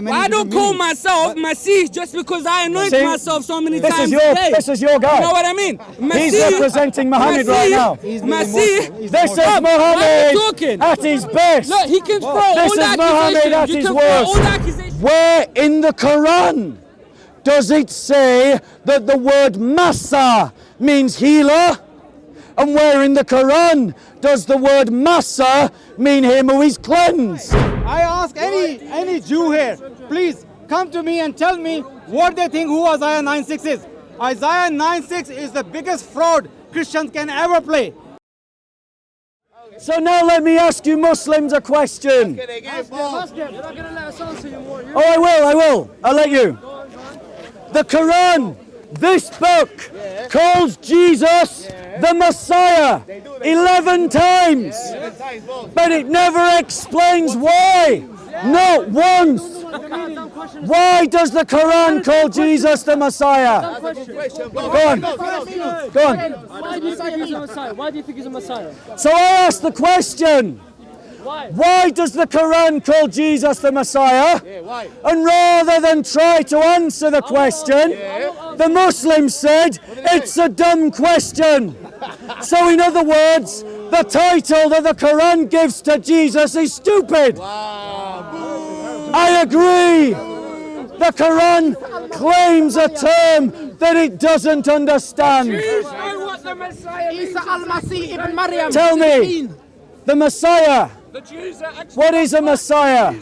I don't call myself Masih just because I anoint myself so many times a day. This is your guy. You know what I mean? He's representing Muhammad right now. Masih. This is Muhammad at his best. Look, he can throw all This is Muhammad at his worst. Where in the Quran does it say that the word Massa means healer? And where in the Quran does the word Massa mean him who is cleansed? I ask any Jew here, please come to me and tell me what they think who Isaiah 9:6 is. Isaiah 9:6 is the biggest fraud Christians can ever play. So now let me ask you Muslims a question. Oh, I will. I'll let you. The Quran, this book, calls Jesus the Messiah 11 times. But it never explains why. Not once. Why does the Quran call Jesus the Messiah? Go on. Go on. Why do you think he's a Messiah? Why do you think he's a Messiah? So I asked the question. Why does the Quran call Jesus the Messiah? And rather than try to answer the question, the Muslims said it's a dumb question. So in other words, the title that the Quran gives to Jesus is stupid. I agree. The Quran claims a term that it doesn't understand. Tell me, the Messiah. What is a Messiah?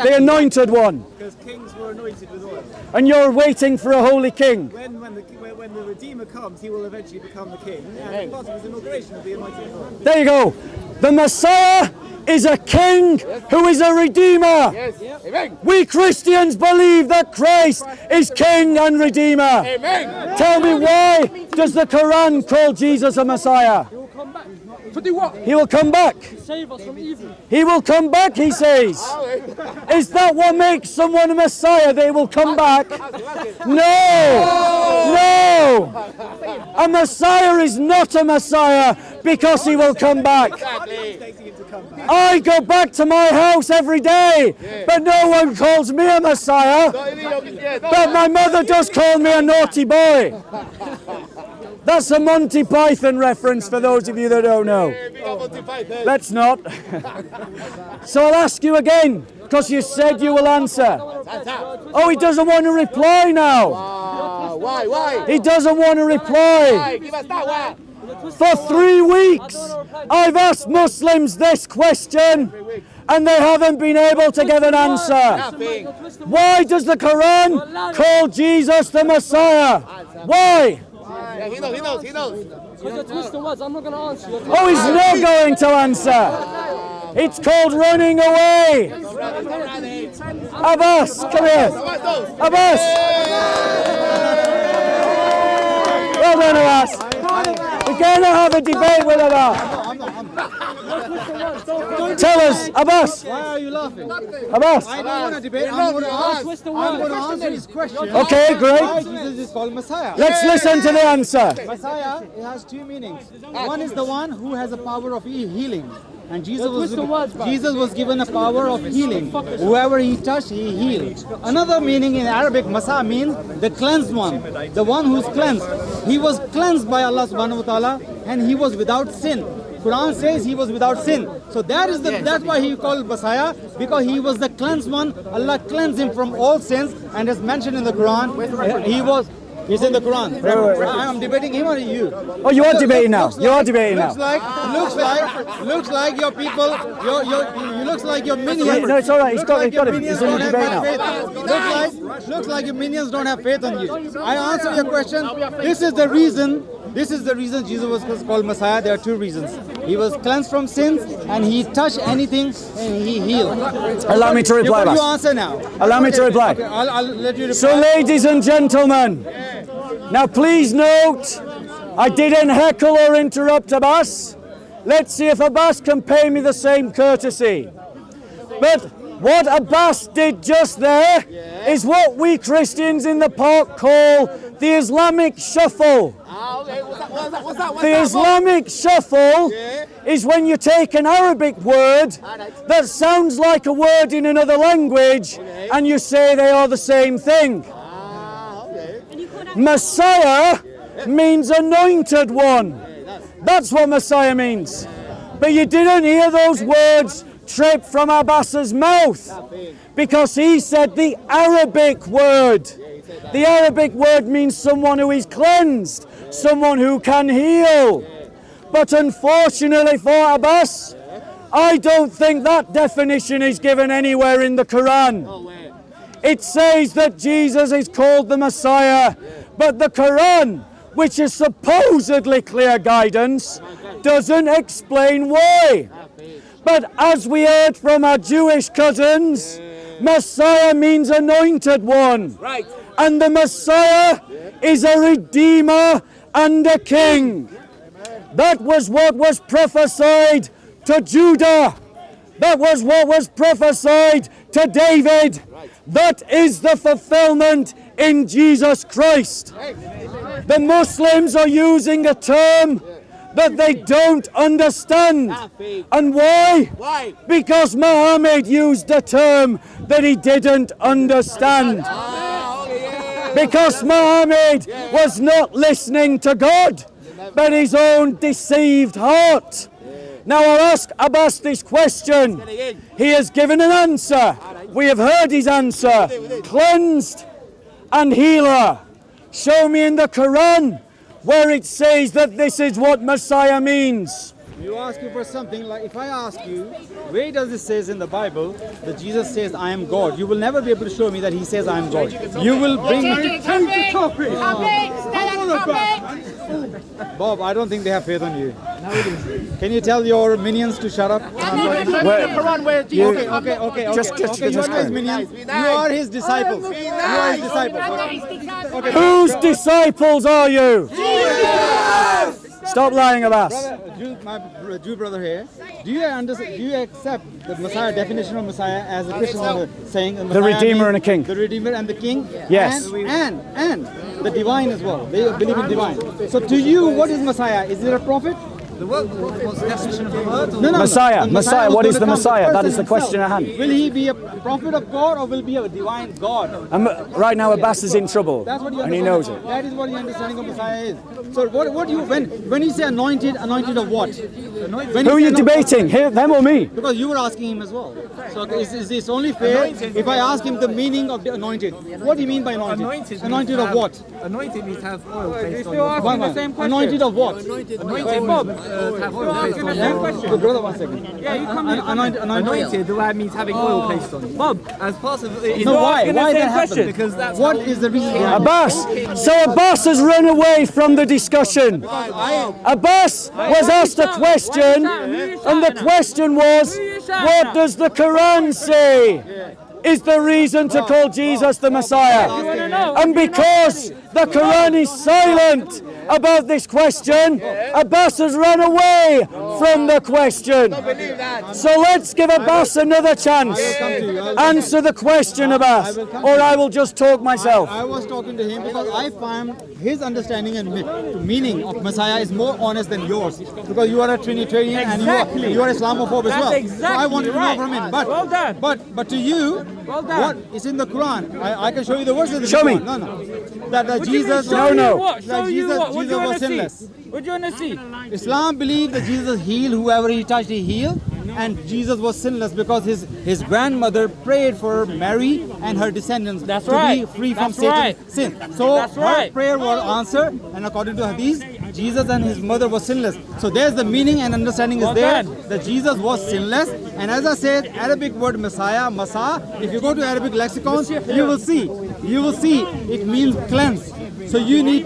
The anointed one. Because kings were anointed with oil. And you're waiting for a holy king. When the Redeemer comes, he will eventually become the king. And part of his inauguration will be anointed oil. There you go. The Messiah is a king who is a redeemer. We Christians believe that Christ is king and redeemer. Tell me, why does the Quran call Jesus a Messiah? To do what? He will come back. Save us from evil. He will come back, he says. Is that what makes someone a Messiah? They will come back? No! No! A Messiah is not a Messiah because he will come back. I go back to my house every day, but no one calls me a Messiah. But my mother does call me a naughty boy. That's a Monty Python reference for those of you that don't know. Let's not. So I'll ask you again, because you said you will answer. Oh, he doesn't want to reply now. Why? He doesn't want to reply. For 3 weeks, I've asked Muslims this question, and they haven't been able to give an answer. Why does the Quran call Jesus the Messiah? Why? He knows. Because the twist of words, I'm not going to answer you. Oh, he's not going to answer. It's called running away. Abbas, come here. Abbas. Well done, Abbas. We're going to have a debate with Abbas. Tell us, Abbas. Why are you laughing? Abbas. I don't want to debate. I'm going to answer his question. Okay, great. Why Jesus is called Messiah? Let's listen to the answer. Messiah, it has 2 meanings. One is the one who has a power of healing. And Jesus was given a power of healing. Whoever he touched, he healed. Another meaning in Arabic, Masa means the cleansed one, the one who's cleansed. He was cleansed by Allah subhanahu wa ta'ala and he was without sin. Quran says he was without sin. So that's why he called Messiah, because he was the cleansed one. Allah cleansed him from all sins, and as mentioned in the Quran, he's in the Quran. I'm debating him or you? Oh, you are debating now. You are debating now. Looks like your people. Looks like your minions. No, it's all right. He's got it. He's in the debate now. Looks like your minions don't have faith on you. I answer your question. This is the reason Jesus was called Messiah. There are 2 reasons. He was cleansed from sins, and he touched anything and he healed. Allow me to reply. You answer now. Allow me to reply. Okay, I'll let you reply. So, ladies and gentlemen, now please note, I didn't heckle or interrupt Abbas. Let's see if Abbas can pay me the same courtesy. But what Abbas did just there is what we Christians in the park call the Islamic shuffle. The Islamic shuffle is when you take an Arabic word that sounds like a word in another language and you say they are the same thing. Messiah means anointed one. That's what Messiah means. But you didn't hear those words trip from Abbas's mouth because he said the Arabic word. The Arabic word means someone who is cleansed, someone who can heal. But unfortunately for Abbas, I don't think that definition is given anywhere in the Quran. It says that Jesus is called the Messiah, but the Quran, which is supposedly clear guidance, doesn't explain why. But as we heard from our Jewish cousins, Messiah means anointed one. Right. And the Messiah is a redeemer and a king. That was what was prophesied to Judah. That was what was prophesied to David. That is the fulfillment in Jesus Christ. The Muslims are using a term that they don't understand. And why? Why? Because Muhammad used a term that he didn't understand. Because Muhammad was not listening to God, but his own deceived heart. Now I'll ask Abbas this question. He has given an answer. We have heard his answer. Cleansed and healer. Show me in the Quran where it says that this is what Messiah means. You ask you for something, like if I ask you, where does it says in the Bible that Jesus says, I am God? You will never be able to show me that he says, I am God. You will bring me... Bob, I don't think they have faith on you. Can you tell your minions to shut up? Okay. You are his minions. You are his disciples. You are his disciples. Okay. Whose disciples are you? Stop lying, Abbas. My Jew brother here, do you accept the Messiah definition of Messiah as the Christians are saying? The Redeemer and a King. The Redeemer and the King. Yes. And the divine as well. They believe in divine. So to you, what is Messiah? Is it a prophet? What's the definition of the word? No. Messiah. The Messiah. was What is going the to come. Messiah? That person is the question at himself. hand. Will he be a prophet of God or will he be a divine God? Right now, Abbas is in trouble, That's what you and he understand. knows it. That is what your understanding of Messiah is. So what you when you say anointed of what? When Who are say you debating? Them or me? Because you were asking him as well. So it's only fair if I ask him the meaning of the anointed. What do you mean by anointed? Anointed of what? Anointed means to have oil placed on Still you. asking the same question. Anointed of what? Anointed means to have oil placed on the you. same question. Good brother, 1 second. Yeah, you come here. Anointed, the word means having oil placed on you. Bob, As part of it, No, why? asking the Why same that happened? question. because that's What is the reason behind it? Abbas. So Abbas has run away from the discussion. Abbas was asked a question, and the question was, what does the Quran say is the reason to call Jesus the Messiah? And because the Quran is silent about this question, Abbas has run away from the question. So let's give Abbas another chance. Answer the question, Abbas, or I will just talk myself. I was talking to him because I find his understanding and meaning of Messiah is more honest than yours. Because you are a Trinitarian and you are Islamophobe as well. So I wanted to know from him. But, Well done. but to you, Well done. what is in the Quran? I can show you the verses. in the Show me. Quran. No. That Jesus. No, no. What? Show you Jesus- what? What do you Jesus want was to see? sinless. What do you want to see? Islam believed that Jesus healed whoever he touched, he healed. And Jesus was sinless because his grandmother prayed for Mary and her descendants That's to right. be free from That's Satan's right. sin. So That's her right. prayer was answered, and according to Hadith, Jesus and his mother was sinless. So there's the meaning and understanding is Well there done. that Jesus was sinless. And as I said, Arabic word Messiah, Masa, if you go to Arabic lexicons, you will see it means cleanse. So you need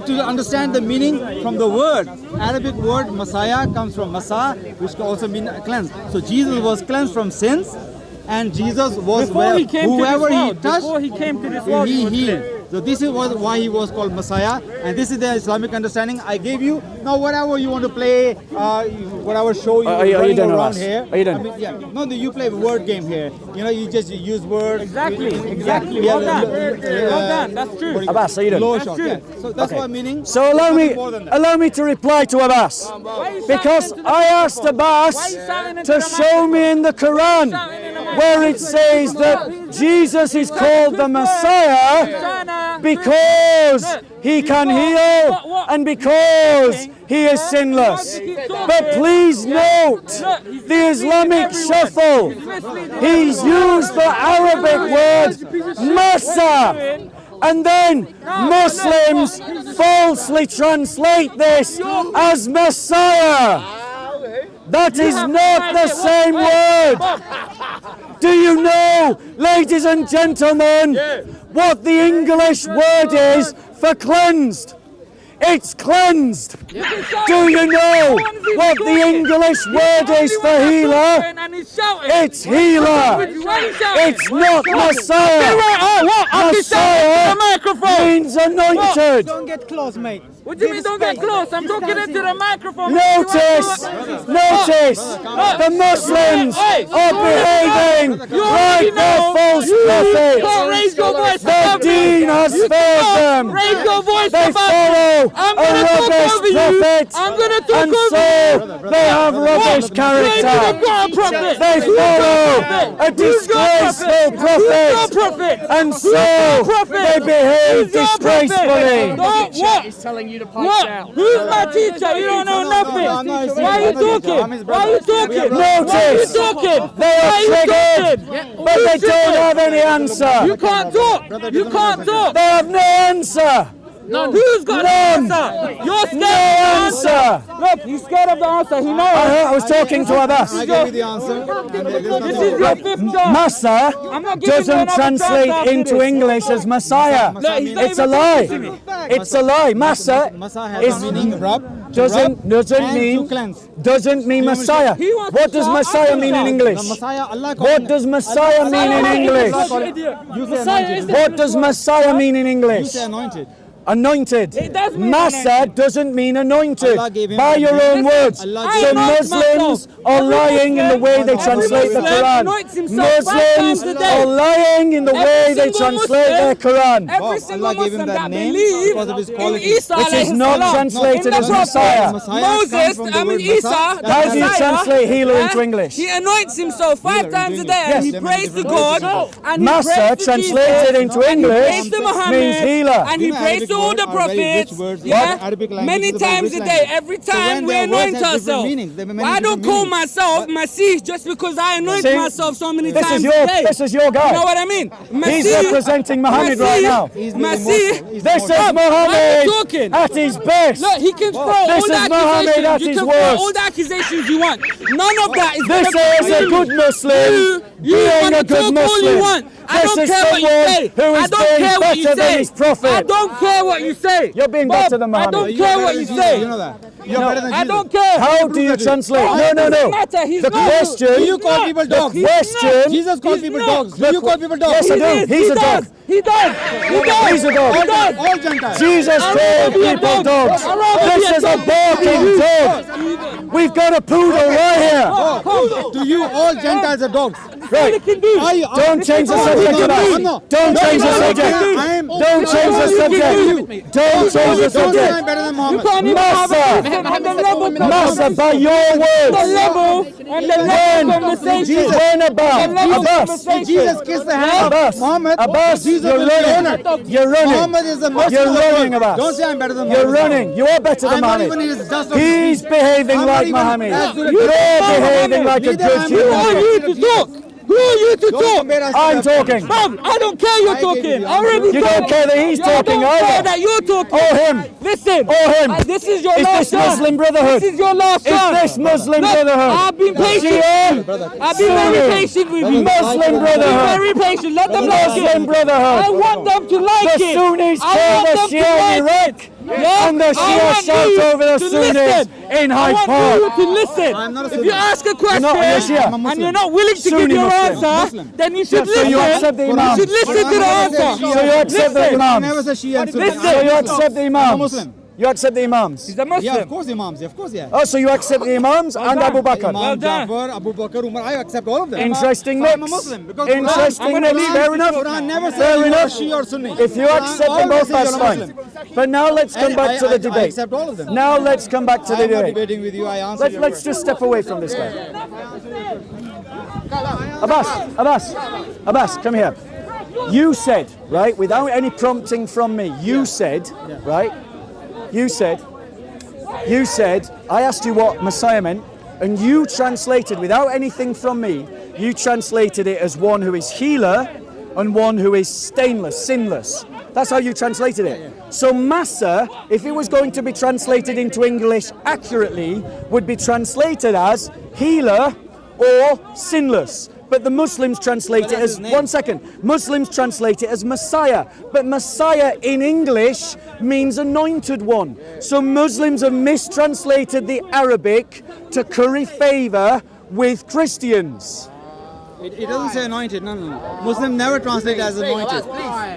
to understand the meaning from the word. Arabic word Messiah comes from Masa, which can also mean cleanse. So Jesus was cleansed from sins, and Jesus was Before he came to this whoever he world, touched, before he came to this world, he he was healed. cleansed. So this is why he was called Messiah, and this is the Islamic understanding I gave you. Now whatever you want to play, whatever show you Are you running done, around Abbas? here. Are you done? I mean, yeah. No, you play a word game here. You know, you just use words. Exactly. Yeah, Well done. That's true. Abbas, are you done? Low That's shot. true. Yeah. So that's Okay. what meaning. So allow me to reply to Abbas. Because I asked Abbas to show me in the Quran where it says that Jesus is called the Messiah because he can heal and because he is sinless. But please note the Islamic shuffle. He's used the Arabic word Massa, and then Muslims falsely translate this as Messiah. That is not the same word. Do you know, ladies and gentlemen, what the English word is for cleansed? It's cleansed. Do you know what the English word is for healer? It's healer. It's not Messiah. Messiah means anointed. Don't get close, mate. What do you mean don't get close? I'm talking into the microphone. Notice, the Muslims are behaving like they're false prophets. Raise your voice. The deen has failed them. Raise your voice. They follow I'm a gonna talk rubbish over you. prophet, I'm gonna talk and over so they have rubbish character. They follow a disgraceful prophet, and so they behave disgracefully. What? telling you to pipe What? down. Who's my teacher? You don't know nothing. Why are you talking? Why are you talking? Notice, they are triggered, but they don't have any answer. You can't talk. You can't talk. They have no answer. Who's got None. the answer? You're scared No of the answer. Look, he's scared of the answer. He knows. I was talking to Abbas. I gave you the answer. This is your fifth job. Massa I'm not giving you doesn't another translate chance after into this. English as Messiah. Look, he's not It's a even lie. talking to me. It's a lie. Massa Masa has is a meaning rub. doesn't and to mean cleanse. Messiah. He wants What to does shout, Messiah I mean in can English? The Messiah, Allah called What him. does Messiah mean in English? You say anointed. What does Messiah mean in You English? say anointed. Anointed. It does mean Massa anointed. doesn't mean anointed. Allah gave him By a your name. own words. Allah I So anoint Muslims myself. are Every lying in the way they Muslim- translate the every Muslim Quran. anoints himself 5 Muslims times a day. are lying in the Every way they single translate Muslim- their Quran. Every Oh, single Allah gave him Muslim that that name believe because of his in quality. Isa Which is alayhi not salam, translated in the as Prophet, Messiah. Moses, Isa, How do you Messiah, translate healer into English? He anoints himself 5 times a day and he Yes. prays to God and he Massa prays to translated Jesus, into and he English prays to Muhammad, means healer. and he You know, prays Arabic to all words the are very rich prophets, words. yeah, Arabic language many is a very times rich a day. language. Every So time when we their words anoint have different ourselves. meanings, they have many Why I don't different call meanings. myself Masih just because I anoint See, myself so many This times is a your day. this is your You know guy. what I mean? He's Masih- representing Muhammad right Masih- now. He's Masih- This is Why are you Muhammad talking? at his best. Look, he can throw This all is the Muhammad at accusations. You his can throw worst. all the accusations you want. None of that is This gonna is a be good Muslim You being wanna a good talk all you Muslim. want. I This don't is care what you someone say. who I is don't being care what you better than say. his prophet. I don't care what you say. You're being Bob, better than I Muhammad. don't You're care better what than you Jesus, say. You know that. You're better than I Jesus. don't care. How do you translate? Oh, No, it no, no. doesn't matter. He's The not. question. Do you call people dogs? The question. Jesus called He's people not. dogs. Do you call people dogs? Yes, I do. is. He's He a does. dog. He does. He does. He's a dog. He does. All Gentiles. Jesus I'd called rather be a people dog. dogs. I'd rather This be a is a dog. barking dog. We've got a poodle right here. To you, all Gentiles are dogs. Right. Don't change the subject of that. Don't change the subject. Don't change the subject. Don't change the Don't say I'm subject. better than You Muhammad. can't even have a Massa. Muslim on the level. Massa, by your The words. level and the level conversation. When about? Abbas. Jesus kissed the hand Abbas. of Muhammad. Abbas, Jesus you're will be running. honored. You're running. Muhammad is the most You're powerful. running, Abbas. Don't say I'm better than You're Muhammad. running. You are better than I'm not Muhammad. even his just of He's his behaving I'm like not even Muhammad. as good as You're Muhammad. behaving like a Neither good am I. Who are human. you to talk? Who are you to Don't talk? compare us to I'm that. talking. Bob, I don't care you're I gave you talking. the I already You told don't care that he's talking I don't care either. that you're talking. Or him. Listen. Or him. This is your Is last this chance. Muslim Brotherhood? This is your last Is chance. this Muslim Look, Brotherhood? I've been patient. Shia? I've been very Sunni? patient with you. Muslim Be Brotherhood. very patient. Let them like Muslim it. Brotherhood. I want them to like The it. Sunnis I call want the them to Shia like in Iraq Yeah, And the I Shia want shout you over the to Sunnis listen. in I Hyde want Park. you to listen. I'm not a If Sunni. you ask a question not a Shia. I'm a Muslim. and you're not willing to Sunni give your Muslim. answer, Muslim. then you should So you listen. accept the You Imams. should listen to the answer. So you accept the I Imams. never say Shia and Sunni. Listen. So you accept the I'm a Imams. Muslim. You accept the Imams. He's a Muslim. Yeah, of course Imams. Of course, yeah. Oh, so you accept the Imams and done. Abu Bakr. Imam done. Jafar, Abu Bakr, Umar, I accept all of them. Interesting So I'm a mix. Muslim. Because Interesting Quran- mix. Fair enough. Quran never Fair says you are enough. Shia or Sunni. If you Quran accept them always both, says that's you're a fine. Muslim. But now let's come back to the I debate. accept all of them. Now let's come back to the I'm not debate. debating with you. I answer your Let's just step away from this guy. Abbas, come here. You said, right, without any prompting from me, you said, right, you said, I asked you what Messiah meant, and you translated, without anything from me, you translated it as one who is healer and one who is stainless, sinless. That's how you translated it. So Massa, if it was going to be translated into English accurately, would be translated as healer or sinless. But the Muslims translate it as, one second, Muslims translate it as Messiah. But Messiah in English means anointed one. So Muslims have mistranslated the Arabic to curry favor with Christians. It doesn't say anointed. No. Muslim never translate as anointed.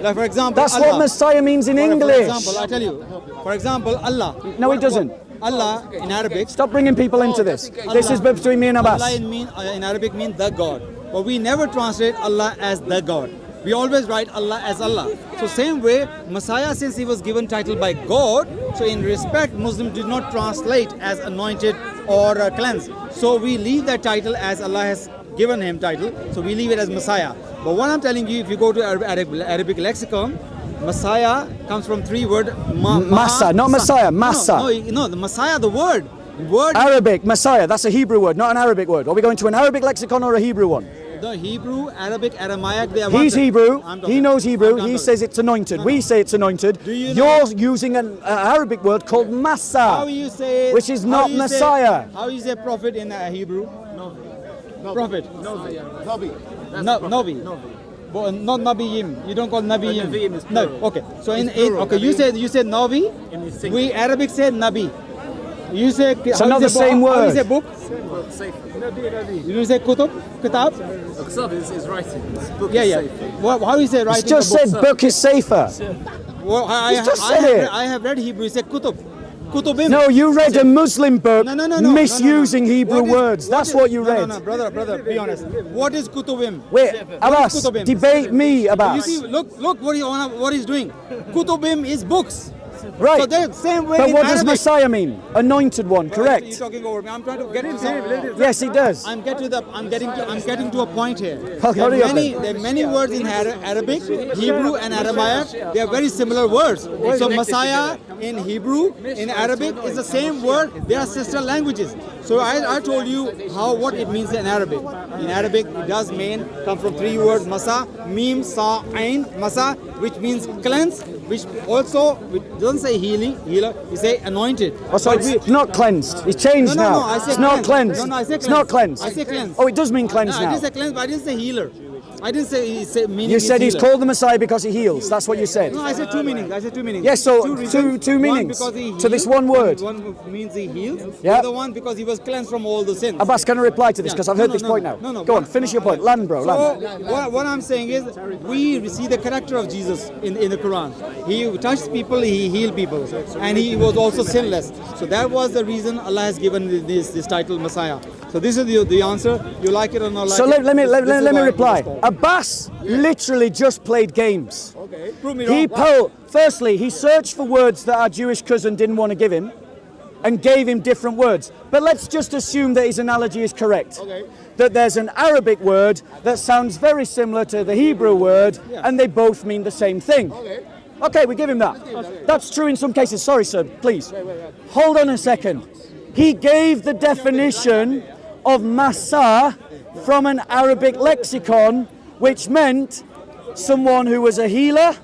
Like for example, That's Allah. what Messiah means in For English. example, I tell you. For example, Allah. No, it doesn't. Allah in Arabic. Stop bringing people into this. This is between me and Allah Abbas. in Arabic means the God. But we never translate Allah as the God. We always write Allah as Allah. So same way, Messiah, since he was given title by God, so in respect, Muslim did not translate as anointed or cleansed. So we leave that title as Allah has given him title. So we leave it as Messiah. But what I'm telling you, if you go to Arabic lexicon, Messiah comes from three words. Massa, not Messiah, Massa. No, the Messiah, the word. Arabic, Messiah, that's a Hebrew word, not an Arabic word. Are we going to an Arabic lexicon or a Hebrew one? The Hebrew, Arabic, Aramaic, they are He's one thing. Hebrew, I'm talking- he knows Hebrew, I'm he talking. says it's anointed. We say it's anointed. Do you know- You're using an Arabic word called Massa. How you say, which is how not you say- Messiah. How you say prophet in Hebrew? Prophet. Novi. Novi. But not Nabiyim. You don't call Nabiyim. Nabiyim is No. plural. Okay. So in plural. okay, you said Nabi. In the singular. We Arabic say Nabi. You say So not the same How you word. say book? You don't say kutub, kitab. Kitab is writing. This book Yeah, is yeah. safe. How you say He's writing? just a book? said book is safer. Well, He's just said it. I have read Hebrew. He said kutub. Kutubim. No, you read a Muslim book No. misusing Hebrew What is- words. That's what you read. No, brother, be honest. What is kutubim? Wait, Abbas, Kutubim? debate me, You Abbas. see, look what he's doing. Kutubim is books. Right. So the same way But in what does Arabic. Messiah mean? Anointed one, You're correct? talking over me. I'm trying to get to Yes, he does. I'm getting to a point here. Okay, hurry up then. There are many words in Arabic, Hebrew, and Aramaic. They are very similar words. So Messiah in Hebrew, in Arabic is the same word. They are sister languages. So I told you what it means in Arabic. In Arabic, it does come from three words: Masa, Mim, Sa, Ain, Masa, which means cleanse, which also doesn't say healer, you say anointed. Oh, so it's not cleansed. It's changed No, now. I say It's not cleansed. cleansed. No, I say It's not cleansed. cleansed. I say cleansed. Oh, it does mean cleansed I now. didn't say cleanse, but I didn't say healer. I didn't say meaning. You is said he's healer. called the Messiah because he heals. That's what you said. No, I said two meanings. Yes, so reasons. two One, meanings because he to this heals. one word. One means he heals. Yeah. The other one because he was cleansed from all the sins. Abbas, can I reply to this? Yeah. Because I've No, heard no, this no, point now. no. Go on, finish your point. Land, bro, land. So what I'm saying is we see the character of Jesus in the Quran. He touched people, he healed people, and he was also sinless. So that was the reason Allah has given this title Messiah. So this is the answer. You like it or not like So it? let me this is why it reply. was called. Abbas literally just played games. Okay, prove me He wrong. firstly, he searched for words that our Jewish cousin didn't want to give him and gave him different words. But let's just assume that his analogy is correct. Okay. That there's an Arabic word that sounds very similar to the Hebrew word and they both mean the same thing. Okay, we give him that. That's true in some cases. Sorry, sir, please. Hold on a second. He gave the definition of Massa from an Arabic lexicon, which meant someone who was a healer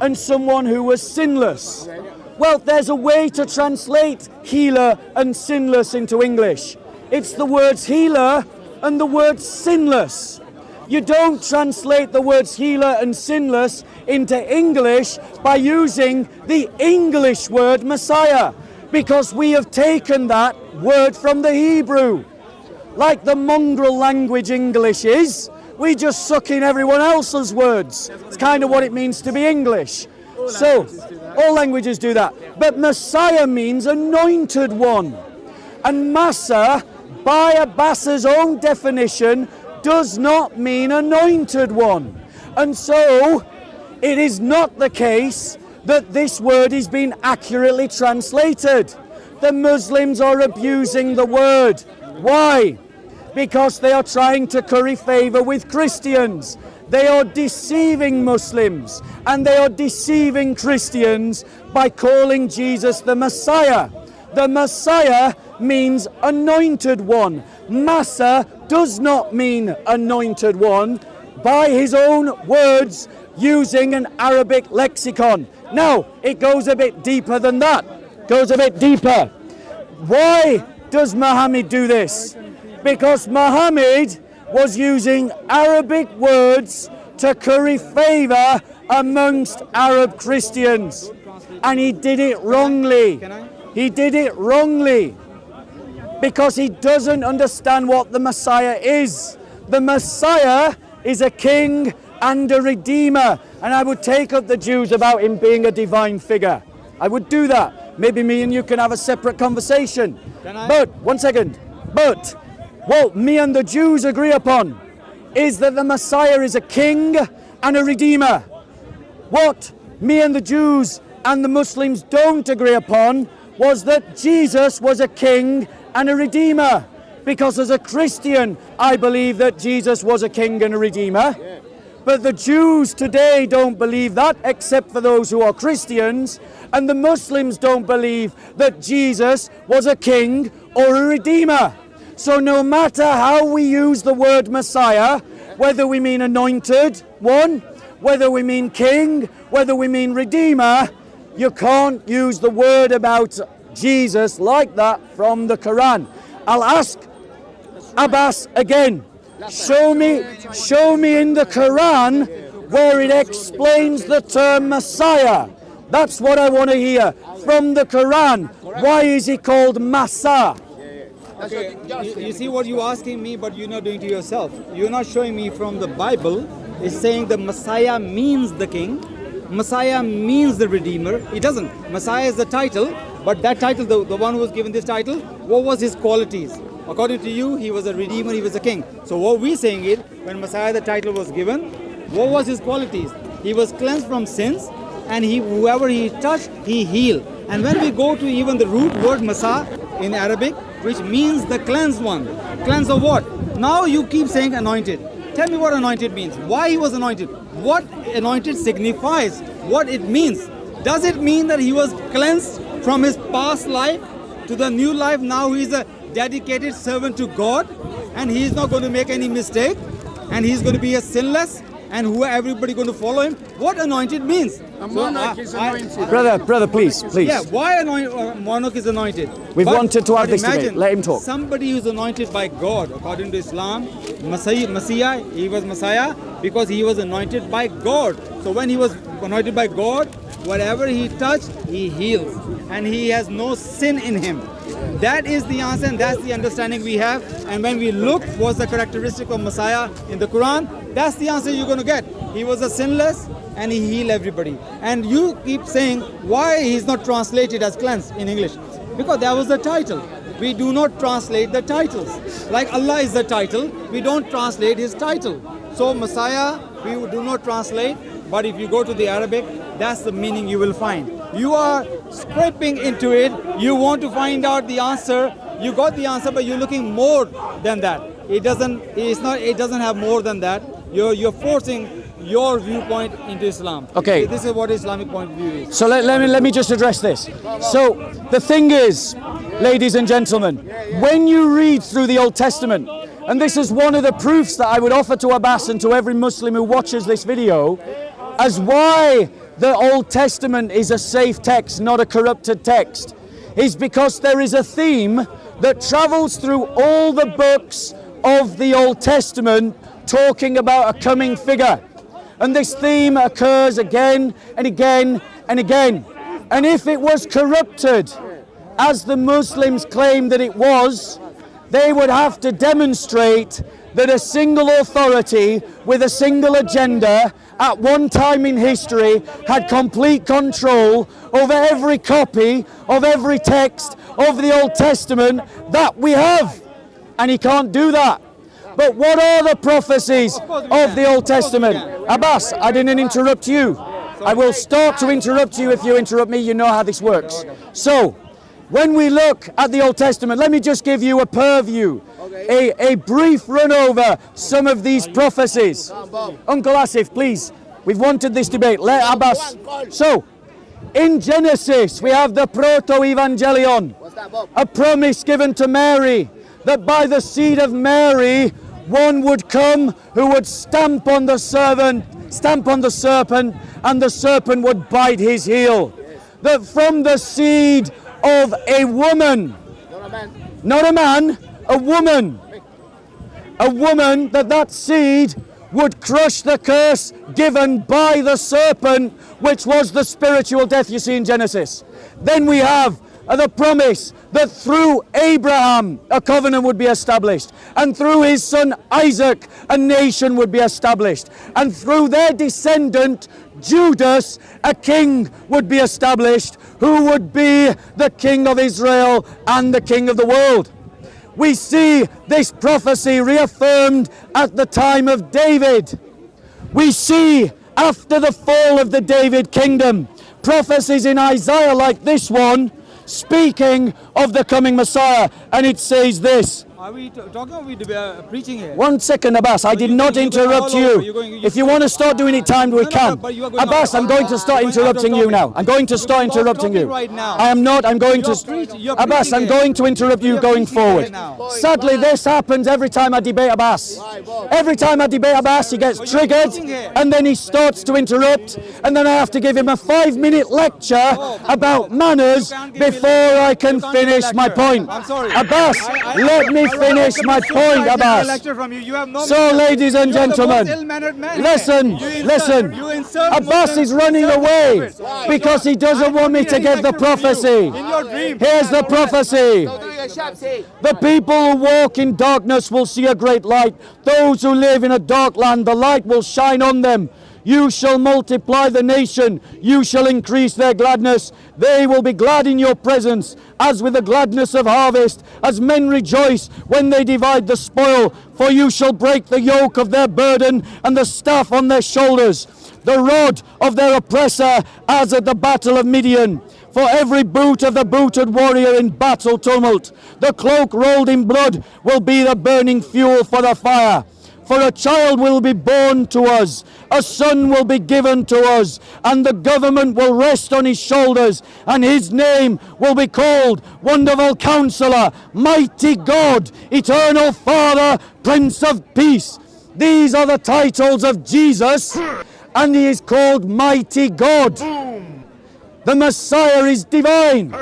and someone who was sinless. Well, there's a way to translate healer and sinless into English. It's the words healer and the word sinless. You don't translate the words healer and sinless into English by using the English word Messiah, because we have taken that word from the Hebrew. Like the mongrel language English is, we just suck in everyone else's words. It's kind of what it means to be English. So, all languages do that. But Messiah means anointed one. And Massa, by Abbas's own definition, does not mean anointed one. And so, it is not the case that this word is being accurately translated. The Muslims are abusing the word. Why? Because they are trying to curry favor with Christians. They are deceiving Muslims and they are deceiving Christians by calling Jesus the Messiah. The Messiah means anointed one. Massa does not mean anointed one, by his own words, using an Arabic lexicon. Now, it goes a bit deeper than that. Goes a bit deeper. Why does Muhammad do this? Because Muhammad was using Arabic words to curry favor amongst Arab Christians. And he did it wrongly. He did it wrongly. Because he doesn't understand what the Messiah is. The Messiah is a king and a redeemer. And I would take up the Jews about him being a divine figure. I would do that. Maybe me and you can have a separate conversation. But, one second. But, what me and the Jews agree upon is that the Messiah is a king and a redeemer. What me and the Jews and the Muslims don't agree upon was that Jesus was a king and a redeemer. Because as a Christian, I believe that Jesus was a king and a redeemer. But the Jews today don't believe that, except for those who are Christians. And the Muslims don't believe that Jesus was a king or a redeemer. So no matter how we use the word Messiah, whether we mean anointed one, whether we mean king, whether we mean redeemer, you can't use the word about Jesus like that from the Quran. I'll ask Abbas again. Show me in the Quran where it explains the term Messiah. That's what I want to hear from the Quran. Why is he called Massa? Okay, you see what you're asking me, but you're not doing to yourself. You're not showing me from the Bible. It's saying the Messiah means the king. Messiah means the Redeemer. It doesn't. Messiah is the title, but that title, the one who was given this title, what was his qualities? According to you, he was a Redeemer, he was a king. So what we're saying is, when Messiah the title was given, what was his qualities? He was cleansed from sins, and whoever he touched, he healed. And when we go to even the root word Massa in Arabic, which means the cleansed one. Cleansed of what? Now you keep saying anointed. Tell me what anointed means. Why he was anointed? What anointed signifies? What it means? Does it mean that he was cleansed from his past life to the new life? Now he is a dedicated servant to God, and he is not going to make any mistake, and he is going to be a sinless, and who everybody going to follow him. What anointed means? A monarch is anointed. Brother, please. Yeah, why monarch is anointed? We've wanted to have this imagine debate. Let him talk. Somebody who's anointed by God, according to Islam, Messiah, he was Messiah because he was anointed by God. So when he was anointed by God, whatever he touched, he heals. And he has no sin in him. That is the answer, and that's the understanding we have. And when we look what's the characteristic of Messiah in the Quran, that's the answer you're going to get. He was a sinless, and he healed everybody. And you keep saying why he's not translated as cleansed in English. Because that was the title. We do not translate the titles. Like Allah is the title, we don't translate his title. So Messiah, we do not translate, but if you go to the Arabic, that's the meaning you will find. You are scraping into it, you want to find out the answer, you got the answer, but you're looking more than that. It doesn't have more than that. You're forcing your viewpoint into Islam. Okay. This is what Islamic point of view is. So let me just address this. So the thing is, ladies and gentlemen, when you read through the Old Testament, and this is one of the proofs that I would offer to Abbas and to every Muslim who watches this video, as why the Old Testament is a safe text, not a corrupted text, is because there is a theme that travels through all the books of the Old Testament talking about a coming figure. And this theme occurs again and again and again. And if it was corrupted, as the Muslims claim that it was, they would have to demonstrate that a single authority with a single agenda at one time in history had complete control over every copy of every text of the Old Testament that we have. And he can't do that. But what are the prophecies of the Old Testament? Abbas, I didn't interrupt you. I will start to interrupt you if you interrupt me. You know how this works. So, when we look at the Old Testament, let me just give you a purview, a brief run over some of these prophecies. Uncle Asif, please. We've wanted this debate. Let Abbas. So, in Genesis, we have the Proto-Evangelion, a promise given to Mary that by the seed of Mary, one would come who would stamp on the serpent, and the serpent would bite his heel. That from the seed of a woman, not a man, a woman, that seed would crush the curse given by the serpent, which was the spiritual death you see in Genesis. Then we have the promise that through Abraham a covenant would be established, and through his son Isaac a nation would be established, and through their descendant Judas a king would be established, who would be the king of Israel and the king of the world. We see this prophecy reaffirmed at the time of David. We see after the fall of the David kingdom prophecies in Isaiah like this one, speaking of the coming Messiah, and it says this. Are we talking or are we preaching here? 1 second, Abbas, I did not interrupt you. If you want to start doing it timed, we can. Abbas, I'm going to start interrupting you now. I'm going to start interrupting you. I am not, I'm going to... Abbas, I'm going to interrupt you going forward. Sadly, this happens every time I debate Abbas. Every time I debate Abbas, he gets triggered, and then he starts to interrupt, and then I have to give him a 5-minute lecture about manners before I can finish my point. Abbas, let me finish my point, Abbas. So, ladies and gentlemen, listen. Abbas is running away because he doesn't want me to get the prophecy. Here's the prophecy. The people who walk in darkness will see a great light. Those who live in a dark land, the light will shine on them. You shall multiply the nation, you shall increase their gladness. They will be glad in your presence, as with the gladness of harvest, as men rejoice when they divide the spoil. For you shall break the yoke of their burden, and the staff on their shoulders, the rod of their oppressor, as at the battle of Midian. For every boot of the booted warrior in battle tumult, the cloak rolled in blood will be the burning fuel for the fire. For a child will be born to us, a son will be given to us, and the government will rest on his shoulders, and his name will be called Wonderful Counselor, Mighty God, Eternal Father, Prince of Peace. These are the titles of Jesus, and he is called Mighty God. The Messiah is divine.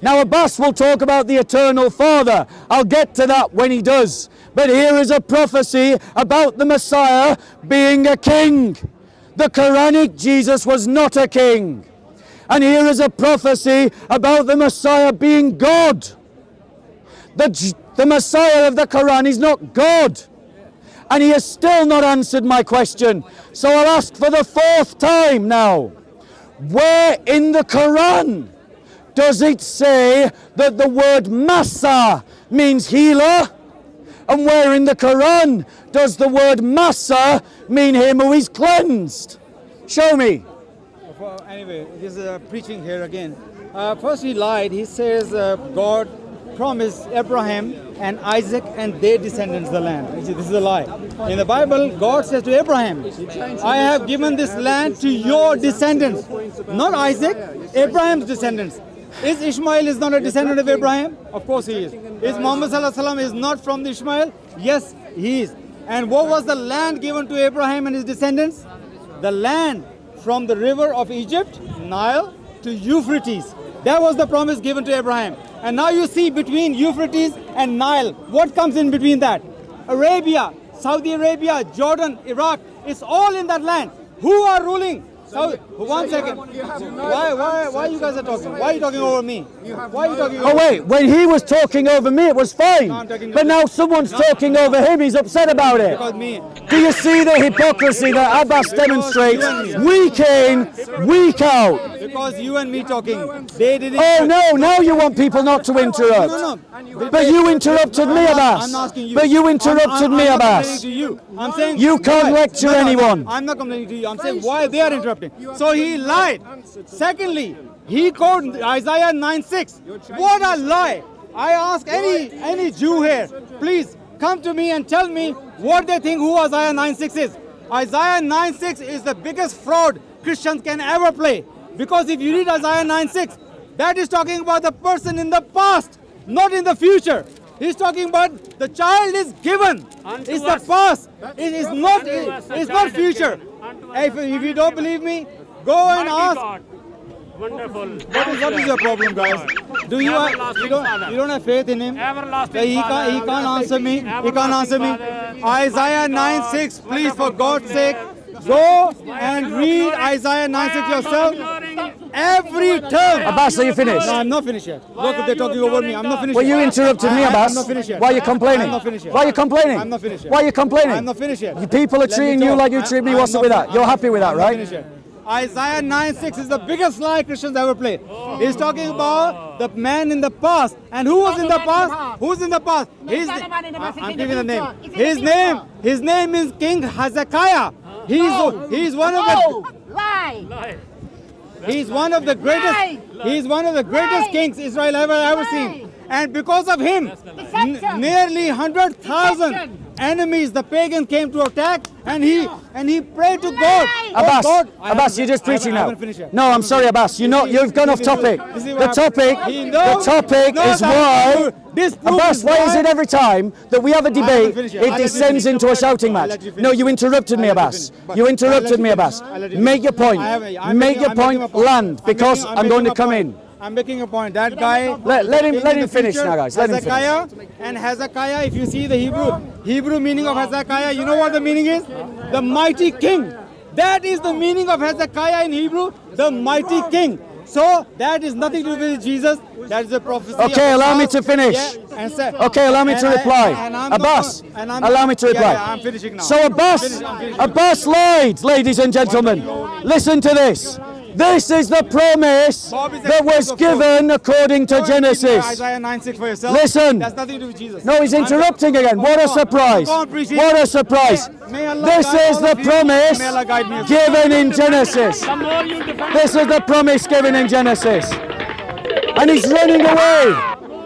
Now Abbas will talk about the Eternal Father. I'll get to that when he does. But here is a prophecy about the Messiah being a king. The Quranic Jesus was not a king. And here is a prophecy about the Messiah being God. The Messiah of the Quran is not God. And he has still not answered my question. So I'll ask for the 4th time now. Where in the Quran does it say that the word Massa means healer? And where in the Quran does the word Massa mean him who is cleansed? Show me. Anyway, this is preaching here again. First he lied. He says God promised Abraham and Isaac and their descendants the land. This is a lie. In the Bible, God says to Abraham, I have given this land to your descendants. Not Isaac, Abraham's descendants. Is Ishmael is not a descendant of Abraham? Of course he is. Is Muhammad Sallallahu Alaihi Wasallam is not from the Ishmael? Yes, he is. And what was the land given to Abraham and his descendants? The land from the river of Egypt, Nile, to Euphrates. That was the promise given to Abraham. And now you see between Euphrates and Nile, what comes in between that? Arabia, Saudi Arabia, Jordan, Iraq, it's all in that land. Who are ruling? One second. Why you guys are talking? Why are you talking over me? Why are you talking over Oh wait, when he was talking over me, it was fine. I'm talking But now someone's talking over him, he's upset about it. Because me. Do you see the hypocrisy that Abbas demonstrates week in, week out? Because you and me talking. They didn't. Oh no, now you want people not to interrupt. No. But you interrupted me, Abbas. I'm asking you. But you interrupted me, I'm not Abbas. complaining to you. I'm saying You can't why? lecture No, anyone. I'm not complaining to you. I'm saying why they are interrupting. So he lied. Secondly, he quoted Isaiah 9:6. What a lie! I ask any Jew here, please come to me and tell me what they think who Isaiah 9:6 is. Isaiah 9:6 is the biggest fraud Christians can ever play. Because if you read Isaiah 9:6, that is talking about the person in the past, not in the future. He's talking about the child is given. It's the past. It is not. It's not future. If you don't believe me, go and ask. Wonderful. What is your problem, guys? You don't have faith in him? He can't answer me. He can't answer me. Isaiah 9:6, please, for God's sake, go and read Isaiah 9:6 yourself. Every term. Abbas, are you finished? No, I'm not finished yet. Look, they're talking over me. I'm not finished Well, yet. you interrupted me, I'm Abbas. not finished yet. Why are you complaining? I'm not finished yet. Why are you complaining? I'm not finished yet. Why are you complaining? I'm not finished yet. You people are Let me treating you talk. like you treat me. I'm What's up not with that? fin- You're happy with that, I'm not right? finished yet. Isaiah 9:6 is the biggest lie Christians ever played. He's talking about the man in the past. And who was in the past? Who's in the past? I'm giving the name. His name is King Hezekiah. He's one of the Lie! He's one of the greatest. He's one of the greatest kings Israel ever seen. And because of him, nearly 100,000 enemies, the pagan, came to attack, and he prayed to God. Abbas, Oh, God, Abbas, you're just preaching I now. haven't finished yet. No, I'm sorry, Abbas. You've gone off topic. This is The what topic happened. No, is no, why. this proof Abbas, is why is why- it every time that we have a debate, finished yet. I'll it let you descends finish. into a shouting I'll match? let you finish. No, you interrupted me, I'll let you Abbas. finish. But You I'll interrupted let me, you Abbas. finish. I'll let you Make your finish. point. I'm Make making- your I'm making point a point. land, because I'm going to come in. I'm making a point. That guy. Let him in the finish future, now, guys. Let him Hezekiah and Hezekiah. If you see the Hebrew meaning of Hezekiah, you know what the meaning is? The mighty king. That is the meaning of Hezekiah in Hebrew. The mighty king. So that is nothing to do with Jesus. That is a prophecy. Okay, of allow me God. to finish. Yeah, and say- Okay, allow me to and I- reply. and I'm not Abbas, gonna- and I'm allow not- me to yeah, reply. yeah, I'm finishing now. So Abbas lied, ladies and gentlemen. Listen to this. This is the promise Bob is that was excuse of given according to Go and read Genesis. Isaiah 9:6 for yourself. Listen. That's nothing to do with Jesus. No, he's interrupting again. What a surprise. What a surprise. May Allah This guide is all the of you. promise May Allah guide me as well. given in Genesis. This is the promise given in Genesis. And he's running away.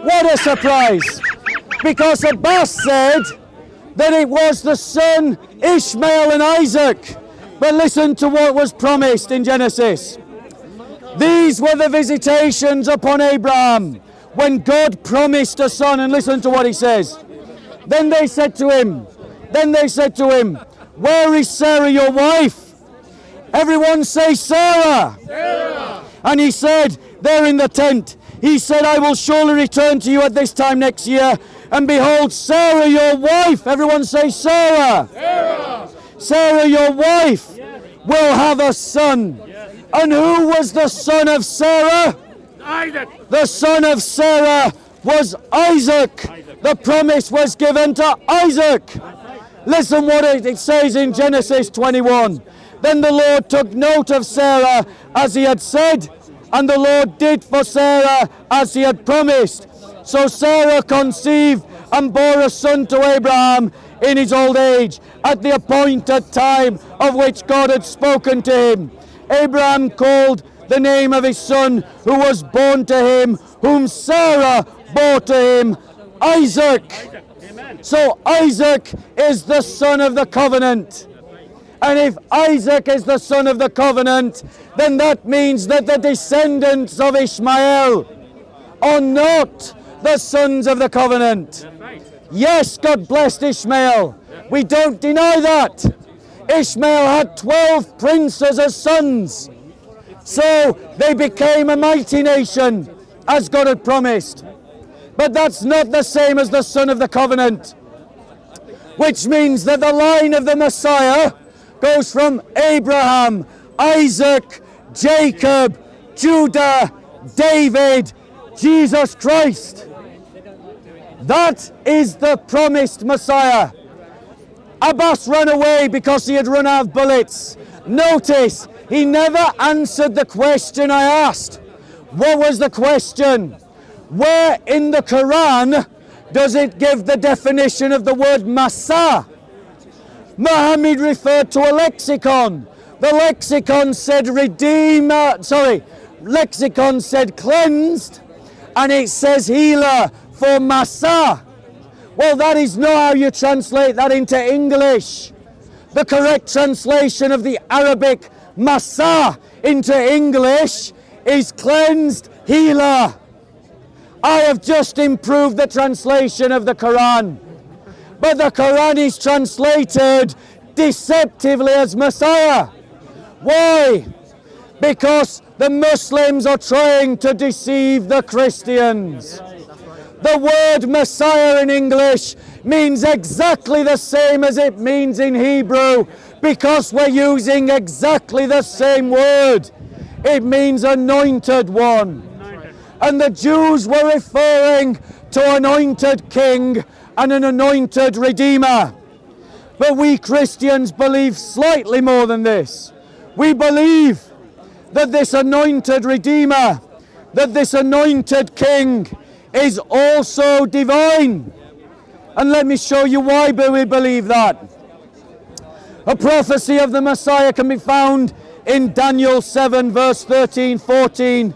What a surprise. Because Abbas said that it was the son Ishmael and Isaac. But listen to what was promised in Genesis. These were the visitations upon Abraham when God promised a son. And listen to what he says. Then they said to him, where is Sarah your wife? Everyone say Sarah. And he said, there in the tent. He said, I will surely return to you at this time next year. And behold, Sarah your wife. Everyone say Sarah. Sarah your wife will have a son. And who was the son of Sarah? Isaac. The son of Sarah was Isaac. The promise was given to Isaac. Listen what it says in Genesis 21. Then the Lord took note of Sarah as he had said, and the Lord did for Sarah as he had promised. So Sarah conceived and bore a son to Abraham in his old age, at the appointed time of which God had spoken to him. Abraham called the name of his son who was born to him, whom Sarah bore to him, Isaac. So Isaac is the son of the covenant. And if Isaac is the son of the covenant, then that means that the descendants of Ishmael are not the sons of the covenant. Yes, God blessed Ishmael. We don't deny that. Ishmael had 12 princes as sons. So they became a mighty nation, as God had promised. But that's not the same as the son of the covenant. which means that the line of the Messiah goes from Abraham, Isaac, Jacob, Judah, David, Jesus Christ. That is the promised Messiah. Abbas ran away because he had run out of bullets. Notice, he never answered the question I asked. What was the question? Where in the Quran does it give the definition of the word Massa? Muhammad referred to a lexicon. The lexicon said lexicon said cleansed, and it says healer for Massa. Well, that is not how you translate that into English. The correct translation of the Arabic Massa into English is cleansed healer. I have just improved the translation of the Quran. But the Quran is translated deceptively as Messiah. Why? Because the Muslims are trying to deceive the Christians. The word Messiah in English means exactly the same as it means in Hebrew, because we're using exactly the same word. It means anointed one. And the Jews were referring to anointed king and an anointed redeemer. But we Christians believe slightly more than this. We believe that this anointed redeemer, that this anointed king is also divine. And let me show you why we believe that. A prophecy of the Messiah can be found in Daniel 7 verse 13, 14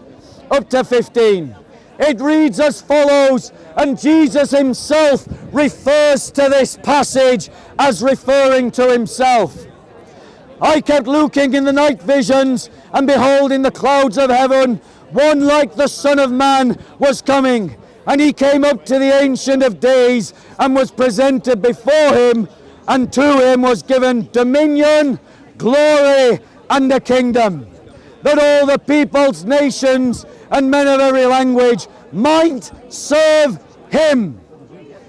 up to 15. It reads as follows, and Jesus himself refers to this passage as referring to himself. I kept looking in the night visions, and behold, in the clouds of heaven, one like the Son of Man was coming. And he came up to the Ancient of Days and was presented before him, and to him was given dominion, glory, and a kingdom, that all the peoples, nations, and men of every language might serve him.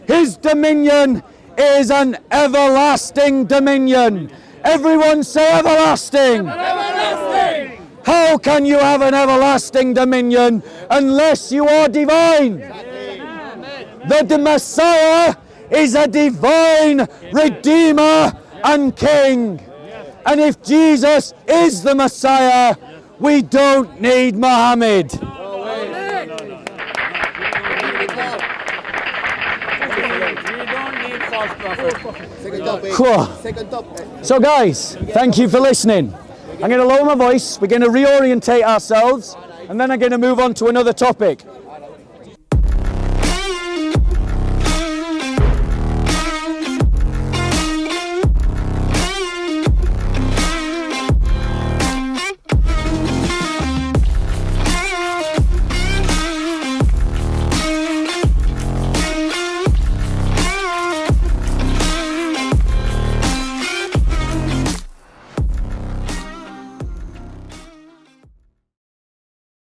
His dominion is an everlasting dominion. Everyone say everlasting. Everlasting. How can you have an everlasting dominion unless you are divine? The Messiah is a divine Redeemer and King. And if Jesus is the Messiah, we don't need Muhammad. Cool. So guys, thank you for listening. I'm going to lower my voice, we're going to reorientate ourselves, and then I'm going to move on to another topic.